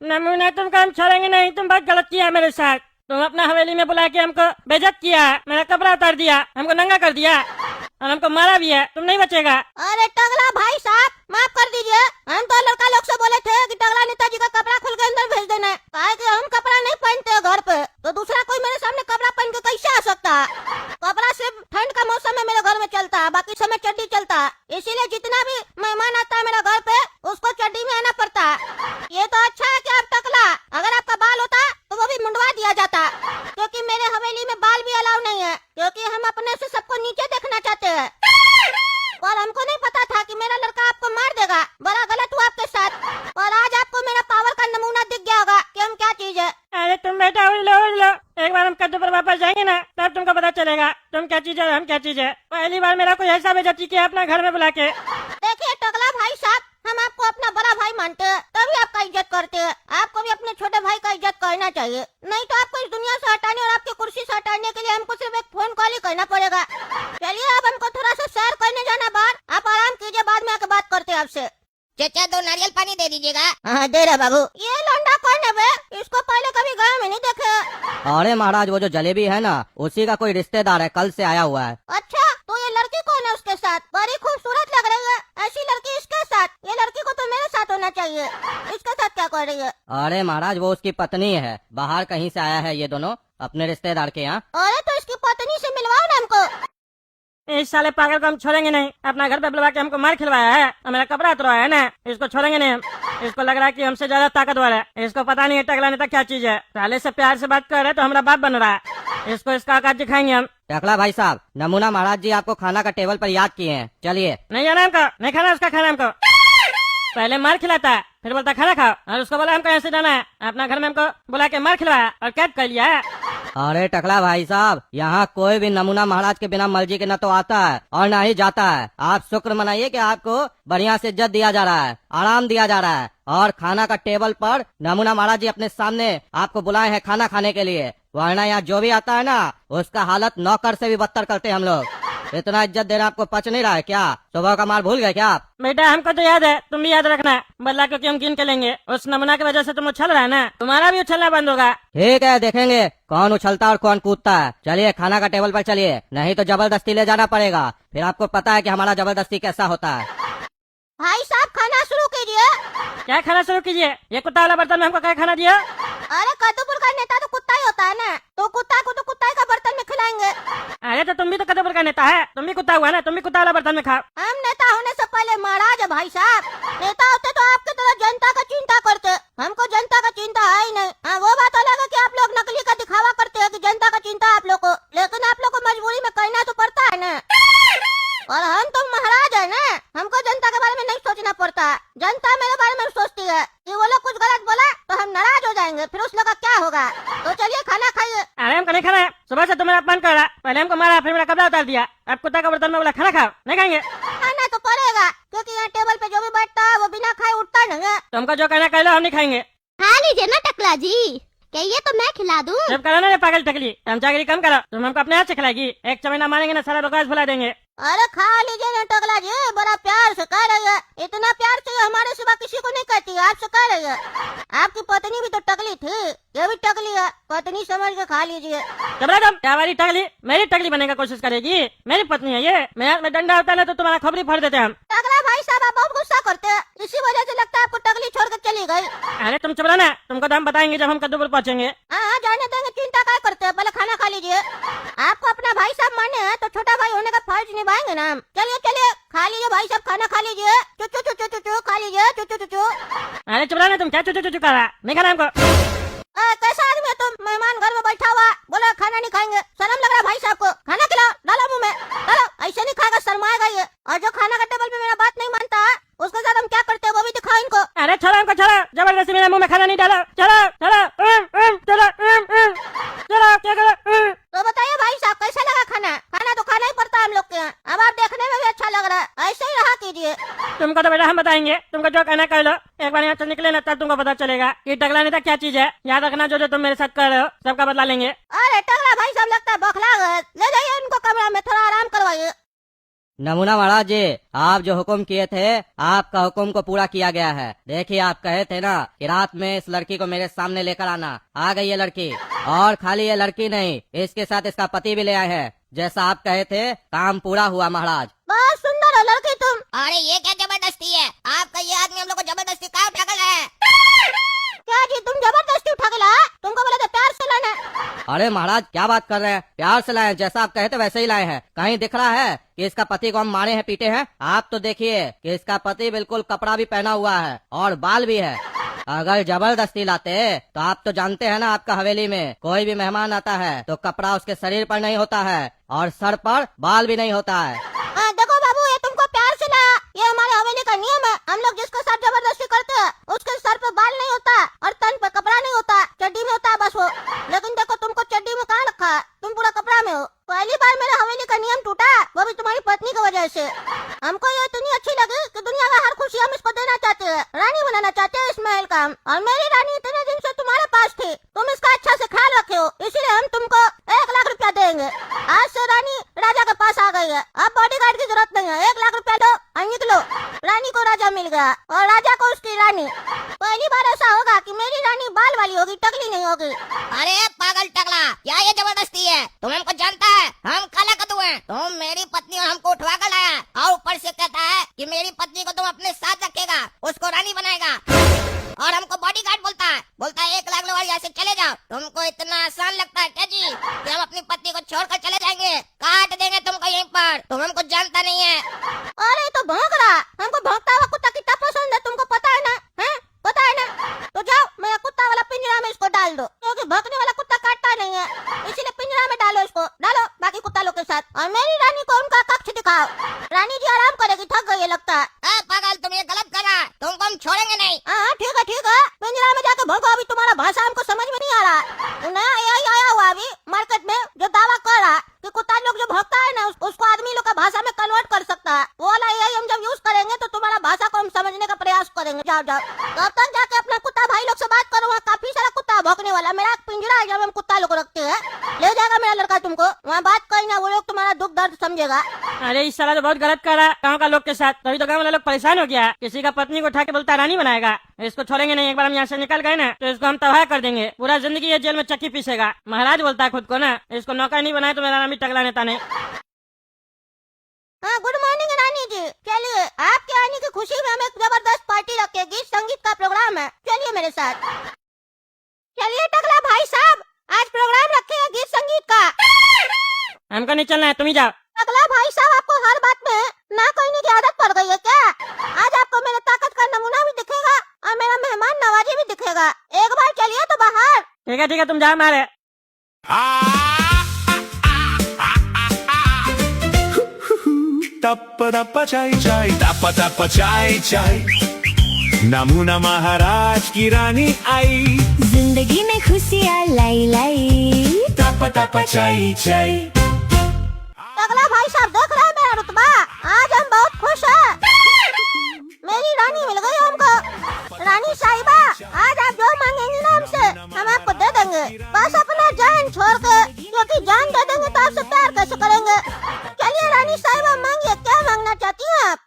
नमूना तुमको हम छोड़ेंगे नहीं, तुम बहुत गलत किया मेरे साथ। तुम अपना हवेली में बुला के हमको बेइज्जत किया, मेरा कपड़ा उतार दिया, हमको नंगा कर दिया और हमको मारा भी है। तुम नहीं बचेगा। अरे टगला भाई साहब माफ कर दीजिए, हम तो लड़का लोग से बोले थे कि टगला नेताजी का कपड़ा खोल के अंदर भेज देना, काहे कि हम कपड़ा नहीं पहनते घर पे, तो दूसरा कोई मेरे सामने कपड़ा पहन के कैसे आ सकता है। कपड़ा सिर्फ ठंड का मौसम में मेरे घर में चलता है, बाकी समय चड्डी चलता है, इसीलिए जितना भी मेहमान आता है मेरा घर पे उसको चड्डी में आना पड़ता है। ये तो अच्छा है कि आप टकला, अगर आपका बाल होता तो वो भी मुंडवा दिया जाता, क्योंकि मेरे हवेली में बाल भी अलाउ नहीं है, क्योंकि हम अपने से सबको नीचे देखना चाहते हैं। और हमको नहीं पता था कि मेरा लड़का आपको मार देगा, बड़ा गलत हुआ आपके साथ। और आज आपको मेरा पावर का नमूना दिख गया होगा कि हम क्या चीज है। अरे तुम बेटा उड़ लो, एक बार हम कद्दू पर वापस जाएंगे ना, तब तुमको पता चलेगा तुम क्या चीज है हम क्या चीज है। पहली बार मेरा कोई ऐसा बेइज्जती किया अपना घर में बुला के। देखिए टकला भाई साहब, हम आपको अपना बड़ा भाई मानते हैं, तभी आपका इज्जत करते हैं। आपको भी अपने छोटे भाई का इज्जत करना चाहिए, नहीं तो आपको इस दुनिया से हटाने और आपकी कुर्सी से हटाने के लिए हमको सिर्फ एक फोन कॉल ही करना पड़ेगा। चलिए अब हमको थोड़ा सा सैर करने जाना बाहर, आप आराम कीजिए, बाद में आके बात करते हैं आपसे। चाचा 2 नारियल पानी दे दीजिएगा। हाँ दे रहा बाबू। ये लौंडा कौन है बे? इसको पहले कभी गाँव में नहीं देखे। अरे महाराज वो जो जलेबी है ना, उसी का कोई रिश्तेदार है, कल से आया हुआ है। अच्छा तो ये लड़की कौन है उसके साथ? बड़ी खूबसूरत लग रही है, ऐसी लड़की इसके साथ? ये लड़की को तो मेरे साथ होना चाहिए, इसके साथ क्या कर रही है? अरे महाराज वो उसकी पत्नी है, बाहर कहीं से आया है ये दोनों अपने रिश्तेदार के यहाँ। अरे तो इसकी पत्नी से मिलवाओ ना हमको। इस साले पागल को हम छोड़ेंगे नहीं, अपना घर पे बुलवा के हमको मार खिलवाया है और मेरा कपड़ा उतरवाया है ना, इसको छोड़ेंगे नहीं हम। इसको लग रहा है कि हमसे ज्यादा ताकतवर है, इसको पता नहीं है टकला नेता क्या चीज है। साले से प्यार से बात कर रहे तो हमारा बाप बन रहा है, इसको इसका औकात दिखाएंगे हम। टकला भाई साहब, नमूना महाराज जी आपको खाना का टेबल पर याद किए हैं, चलिए। नहीं जाना हमको, नहीं खाना उसका खाना हमको। पहले मार खिलाता है, फिर बोलता खाना खाओ, और उसको बोला हमको ऐसे जाना है। अपना घर में हमको बुला के मार खिलवाया और कैद कर लिया है। अरे टकला भाई साहब, यहाँ कोई भी नमूना महाराज के बिना मर्जी के न तो आता है और न ही जाता है। आप शुक्र मनाइए कि आपको बढ़िया से इज्जत दिया जा रहा है, आराम दिया जा रहा है, और खाना का टेबल पर नमूना महाराज जी अपने सामने आपको बुलाए हैं खाना खाने के लिए। वरना यहाँ जो भी आता है ना, उसका हालत नौकर से भी बदतर करते हैं हम लोग। इतना इज्जत देना आपको पच नहीं रहा है क्या? सुबह का माल भूल गए क्या आप? बेटा हमको तो याद है, तुम भी याद रखना, बदला क्योंकि हम गिन के लेंगे। उस नमूना की वजह से तुम उछल रहा है ना, तुम्हारा भी उछलना बंद होगा। ठीक है, देखेंगे कौन उछलता और कौन कूदता है। चलिए खाना का टेबल पर चलिए, नहीं तो जबरदस्ती ले जाना पड़ेगा। फिर आपको पता है कि हमारा जबरदस्ती कैसा होता है। भाई साहब खाना शुरू कीजिए। क्या खाना शुरू कीजिए? ये कुत्ता वाला बर्तन में हमको क्या खाना दिया? अरे कद्दूपुर का नेता तो कुत्ता ही होता है ना, तो कुत्ता को तो कुत्ता का बर्तन में खिलाएंगे। अरे तो तुम भी तो कद्दूपुर का नेता है, तुम भी कुत्ता हुआ ना, तुम भी कुत्ता वाला बर्तन में खाओ। हम नेता होने से पहले महाराज है भाई साहब, नेता होते तो आपकी तरह जनता का चिंता करते, हमको जनता का चिंता है ही नहीं। हाँ वो बात अलग है कि आप लोग नकली का दिखावा करते हैं कि जनता का चिंता है आप लोग को, लेकिन आप लोग को मजबूरी में करना तो पड़ता है ना। और हम तो महाराज है ना, हमको जनता के बारे में नहीं सोचना पड़ता। जनता मेरे बारे में सोचती है कि वो लोग कुछ गलत बोला तो हम नाराज हो जाएंगे, फिर उस लोग का क्या होगा। तो चलिए खाना खाइए। अरे हमको नहीं खाना है, सुबह से तुम्हारा अपमान कर रहा, पहले हमको मारा फिर मेरा कपड़ा उतार दिया, अब कुत्ता का बर्तन में बोला खाना खाओ। नहीं खाएंगे? खाना तो पड़ेगा, क्योंकि यहाँ टेबल पे जो भी बैठता है वो बिना खाए उठता नहीं है। तुमको जो कहना कह लो, हम नहीं खाएंगे। खा लीजिए ना टकला जी, कहिए तो मैं खिला दूं। जब करो ना ये पागल टकली, चमचागिरी कम करो। तुम हमको अपने हाथ से खिलाएगी, एक चमेना मारेंगे ना सारा रोकाज फैला देंगे। अरे खा लीजिए ना टकला जी, बड़ा प्यार से कह रही है, इतना प्यार से हमारे सिवा किसी को नहीं कहती, आपसे कह रही है। आपकी पत्नी भी तो टकली थी, ये भी टकली है, पत्नी समझ के खा लीजिए। घबरा तुम, क्या हमारी टकली मेरी टकली बनने का कोशिश करेगी? मेरी पत्नी है ये, मेरे हाथ में डंडा होता है तो तुम्हारा खोपड़ी फाड़ देते हम। टकला भाई साहब आप बहुत गुस्सा करते हैं, इसी वजह से लगता है आपको टकली छोड़ कर चली गई। अरे तुम चुप रहो ना, तुमको तो हम बताएंगे जब हम कद्दूपुर पहुँचेंगे। हाँ जाने देंगे, चिंता क्या करते हैं, पहले खाना खा लीजिए। आपको अपना भाई साहब माने हैं तो छोटा भाई होने का फर्ज निभाएंगे ना हम। चलिए चलिए खा लीजिए भाई साहब, खाना खा लीजिए, चु चु चु चु चु खा लीजिए, चु चु चु चु। अरे चुप रहो ना तुम, क्या चुचू चुचू कर रहा? नहीं खाना हमको। कैसा आदमी है तुम, मेहमान घर में बैठा हुआ बोला खाना नहीं खाएंगे, शर्म लग रहा है भाई साहब को। खाना खिलाओ, डालो मुंह में, डालो, ऐसे नहीं खाएगा, शर्माएगा ये। और जो खाना का टेबल पे मेरा बात नहीं मानता है, उसके साथ हम क्या करते हैं वो भी दिखाओ इनको। अरे छोड़ो हमको, छोड़ो, जबरदस्ती मेरे मुंह में खाना नहीं डालो। चलो चलो चलो चलो, क्या करो? तो बताइए भाई साहब कैसा लगा खाना? खाना तो खाना ही पड़ता है हम लोग के यहाँ, अब आप देखने में भी अच्छा लग रहा है, ऐसे ही रहा कीजिए। तुमको तो बेटा हम बताएंगे, तुमको जो कहना कर लो। एक बार यहाँ से निकले ना तब तुमको पता चलेगा कि टकला नेता क्या चीज है। याद रखना, जो जो तुम मेरे साथ कर रहे हो सबका बदला लेंगे। अरे टकला भाई साहब लगता है बौखला गए, ले जाइए उनको कमरा में, थोड़ा आराम करवाइए। नमूना महाराज जी, आप जो हुक्म किए थे आपका हुक्म को पूरा किया गया है। देखिए आप कहे थे ना कि रात में इस लड़की को मेरे सामने लेकर आना, आ गई ये लड़की। और खाली ये लड़की नहीं, इसके साथ इसका पति भी ले आए हैं। जैसा आप कहे थे काम पूरा हुआ महाराज। बहुत सुंदर है लड़की तुम। अरे ये क्या जबरदस्ती है? आपका ये आदमी हम लोग को जबरदस्ती कहाँ उठा कर लाया है? क्या जी तुम जबरदस्ती उठा के लाए? तुमको बोले थे प्यार से लाना। अरे महाराज क्या बात कर रहे हैं, प्यार से लाए हैं, जैसा आप कहे थे वैसे ही लाए हैं। कहीं दिख रहा है कि इसका पति को हम मारे हैं पीटे हैं? आप तो देखिए कि इसका पति बिल्कुल कपड़ा भी पहना हुआ है और बाल भी है। अगर जबरदस्ती लाते तो आप तो जानते हैं ना, आपका हवेली में कोई भी मेहमान आता है तो कपड़ा उसके शरीर पर नहीं होता है और सर पर बाल भी नहीं होता है। देखो बाबू, ये तुमको प्यार से लाया, ये हमारे हवेली का नियम है। हम लोग जिसके साथ जबरदस्ती करते हैं उसके सर पे बाल नहीं होता और तन पे कपड़ा नहीं होता, चड्डी में होता है बस वो। लेकिन देखो तुमको चड्डी में कहाँ रखा है, तुम पूरा कपड़ा में हो। पहली बार मेरे हवेली का नियम टूटा, वो भी तुम्हारी पत्नी की वजह से। हमको ये इतनी अच्छी लगी कि दुनिया का हर खुशी हम इसको देना चाहते हैं, रानी बनाना चाहते हैं इस महल का। और मेरी रानी इतने दिन से तुम्हारे पास थी, तुम इसका अच्छा से ख्याल रखे हो, इसीलिए हम तुमको 1 लाख रुपया देंगे। आज से रानी राजा के पास आ गई है, अब बॉडीगार्ड की जरूरत नहीं है। 1 लाख रुपया दो और निकलो। रानी को राजा मिल गया और राजा को उसकी रानी। पहली बार ऐसा होगा कि मेरी रानी बाल वाली होगी, टकली नहीं होगी। अरे पागल टकला, क्या ये जबरदस्ती है? तुम हमको जानता है हम काला कद्दू हैं। तुम मेरी पत्नी और हमको उठवा कर लाया और ऊपर से कहता है कि मेरी पत्नी को तुम अपने साथ रखेगा, उसको रानी बनाएगा और हमको बॉडीगार्ड बोलता है 1 लाख लो और यहाँ से चले जाओ। तुमको इतना आसान लगता है क्या जी कि हम अपनी पत्नी को छोड़कर चले जाएंगे? काट देंगे तुमको यहीं पर, तुम हमको जानता नहीं है। अरे तो भौंक रहा, हमको भौंकता हुआ कुत्ता कितना पसंद है, तुमको पता है ना? हैं? पता है ना? तो जाओ मेरा कुत्ता वाला पिंजरा में इसको डाल दो, क्योंकि भौंकने वाला कुत्ता काटता नहीं है, इसीलिए पिंजरा में डालो इसको, डालो बाकी कुत्ता लोग के साथ। और मेरी रानी को उनका कक्ष दिखाओ, रानी जी आराम करेगी, थक गई है लगता है। पागल तुम ये गलत कर रहा है, तुमको हम छोड़ेंगे नहीं। हाँ ठीक है, पिंजरा में जाके भौंको। अभी तुम्हारा भाषा हमको समझ में नहीं आ रहा। नया यही आया हुआ अभी मार्केट में जो दावा कर रहा कि कुत्ता लोग जो भौंकता है ना उसको आदमी लोग का भाषा में कन्वर्ट कर सकता है। वो वाला यही हम जब यूज करेंगे तो तुम्हारा भाषा को हम समझने का प्रयास करेंगे। जाओ तब तक जाके अपना कुत्ता भाई लोग से बात करो, वहाँ काफी सारा कुत्ता भौंकने वाला। मेरा पिंजरा है जब हम कुत्ता लोग रखते हैं, ले जाएगा मेरा लड़का तुमको, वहाँ बात करना, वो लोग तुम्हारा दुख दर्द समझेगा। अरे इस साला तो बहुत गलत कर रहा है गाँव का लोग के साथ, तभी तो गाँव वाले लोग परेशान हो गया। किसी का पत्नी को उठा के बोलता रानी बनाएगा, इसको छोड़ेंगे नहीं। एक बार हम यहाँ से निकल गए ना तो इसको हम तबाह कर देंगे, पूरा जिंदगी ये जेल में चक्की पीसेगा। महाराज बोलता है खुद को ना, इसको नौकर नहीं बनाए तो मेरा नाम भी टकला नेता नहीं। हाँ गुड मॉर्निंग रानी जी। चलिए आपके आने की खुशी में हम एक जबरदस्त पार्टी रखे, गीत संगीत का प्रोग्राम है, चलिए मेरे साथ। चलिए टकला भाई साहब, आज प्रोग्राम रखे हैं गीत संगीत का। हमको नहीं चलना है, तुम ही जाओ। टकला भाई साहब, आपको हर बात में ना कहने की आदत पड़ गई है क्या? आज आपको मेरे ताकत का नमूना भी दिखेगा और मेरा मेहमान नवाजी भी दिखेगा। एक बार चलिए तो बाहर। ठीक है तुम जाओ मारे। Tappa tappa chai chai, tappa tappa chai chai, नमूना महाराज की रानी आई, जिंदगी में खुशियाँ लाई लाई। tappa tappa chai chai। टकला भाई साहब देख रहे हैं मेरा रुतबा, आज हम बहुत खुश हैं। मेरी रानी मिल गई हमको। रानी साहिबा, आज आप जो मांगेंगे ना हमसे हम आपको दे देंगे, बस अपना जान छोड़ के, क्योंकि जान दे देंगे तो आपसे प्यार कैसे करेंगे। चलिए रानी साहिबा मांगिए, क्या मांगना चाहती हैं आप?